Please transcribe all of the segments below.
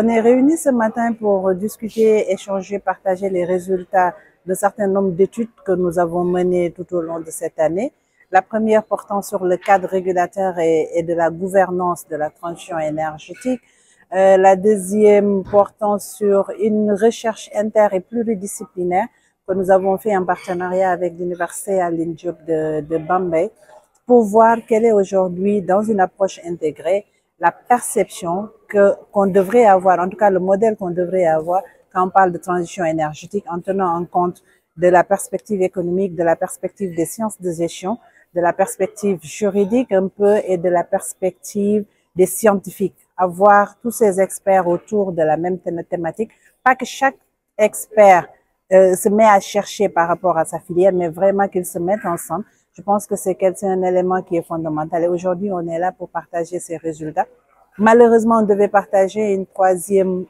On est réunis ce matin pour discuter, échanger, partager les résultats d'un certain nombre d'études que nous avons menées tout au long de cette année. La première portant sur le cadre régulateur et de la gouvernance de la transition énergétique. La deuxième portant sur une recherche inter- et pluridisciplinaire que nous avons fait en partenariat avec l'Université Alioune Diop de Bambey pour voir quelle est aujourd'hui, dans une approche intégrée, la perception qu'on devrait avoir, en tout cas le modèle qu'on devrait avoir quand on parle de transition énergétique en tenant en compte de la perspective économique, de la perspective des sciences de gestion, de la perspective juridique un peu et de la perspective des scientifiques. Avoir tous ces experts autour de la même thématique, pas que chaque expert se met à chercher par rapport à sa filière, mais vraiment qu'ils se mettent ensemble. Je pense que c'est un élément qui est fondamental. Et aujourd'hui, on est là pour partager ces résultats. Malheureusement, on devait partager une troisième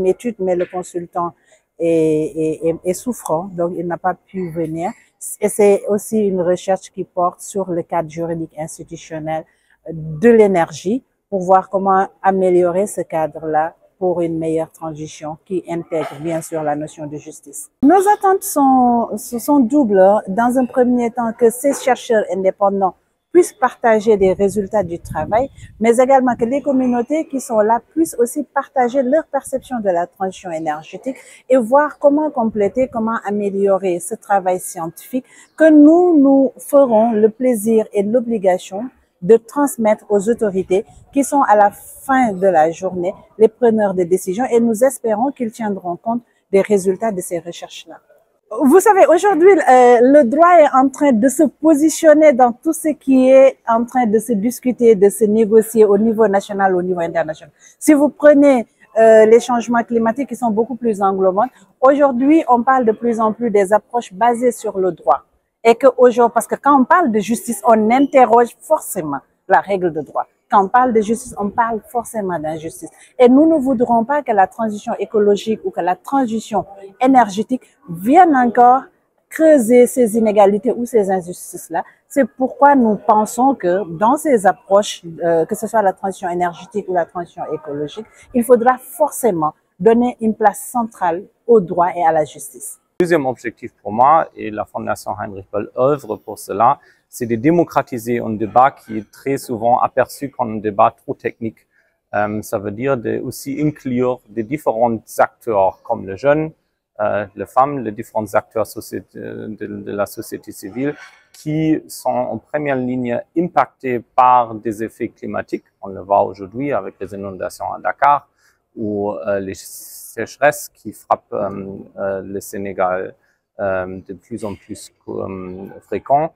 étude, mais le consultant est souffrant, donc il n'a pas pu venir. Et c'est aussi une recherche qui porte sur le cadre juridique institutionnel de l'énergie pour voir comment améliorer ce cadre-là pour une meilleure transition qui intègre bien sûr la notion de justice. Nos attentes sont doubles. Dans un premier temps, que ces chercheurs indépendants puissent partager des résultats du travail, mais également que les communautés qui sont là puissent aussi partager leur perception de la transition énergétique et voir comment compléter, comment améliorer ce travail scientifique que nous ferons le plaisir et l'obligation de transmettre aux autorités qui sont à la fin de la journée les preneurs de décisions et nous espérons qu'ils tiendront compte des résultats de ces recherches-là. Vous savez, aujourd'hui, le droit est en train de se positionner dans tout ce qui est en train de se discuter, de se négocier au niveau national, au niveau international. Si vous prenez les changements climatiques qui sont beaucoup plus englobants, aujourd'hui, on parle de plus en plus des approches basées sur le droit. Et que aujourd'hui, parce que quand on parle de justice, on interroge forcément la règle de droit. Quand on parle de justice, on parle forcément d'injustice. Et nous ne voudrons pas que la transition écologique ou que la transition énergétique vienne encore creuser ces inégalités ou ces injustices-là. C'est pourquoi nous pensons que dans ces approches, que ce soit la transition énergétique ou la transition écologique, il faudra forcément donner une place centrale au droit et à la justice. Deuxième objectif pour moi, et la Fondation Heinrich Böll œuvre pour cela, c'est de démocratiser un débat qui est très souvent aperçu comme un débat trop technique. Ça veut dire de aussi inclure des différents acteurs comme les jeunes, les femmes, les différents acteurs de la société civile qui sont en première ligne impactés par des effets climatiques. On le voit aujourd'hui avec les inondations à Dakar ou les sécheresses qui frappent le Sénégal de plus en plus fréquent.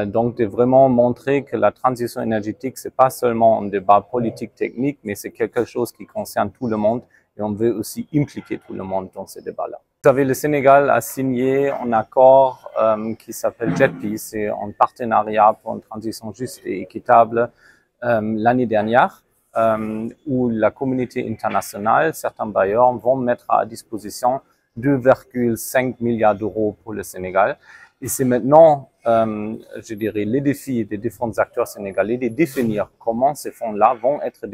Donc, de vraiment montrer que la transition énergétique, c'est pas seulement un débat politique technique, mais c'est quelque chose qui concerne tout le monde et on veut aussi impliquer tout le monde dans ce débat-là. Vous savez, le Sénégal a signé un accord qui s'appelle JETP, c'est un partenariat pour une transition juste et équitable l'année dernière. Où la communauté internationale, certains bailleurs vont mettre à disposition 2,5 milliards d'euros pour le Sénégal. Et c'est maintenant, je dirais, les défis des différents acteurs sénégalais de définir comment ces fonds-là vont être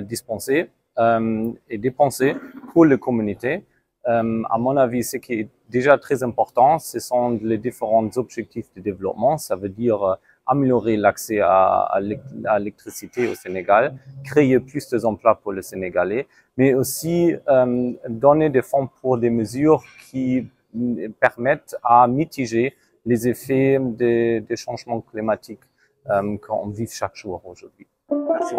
dispensés et dépensés pour les communautés. À mon avis, ce qui est déjà très important, ce sont les différents objectifs de développement. Ça veut dire améliorer l'accès à l'électricité au Sénégal, créer plus d'emplois pour les Sénégalais, mais aussi donner des fonds pour des mesures qui permettent à mitiger les effets des changements climatiques qu'on vit chaque jour aujourd'hui. Merci.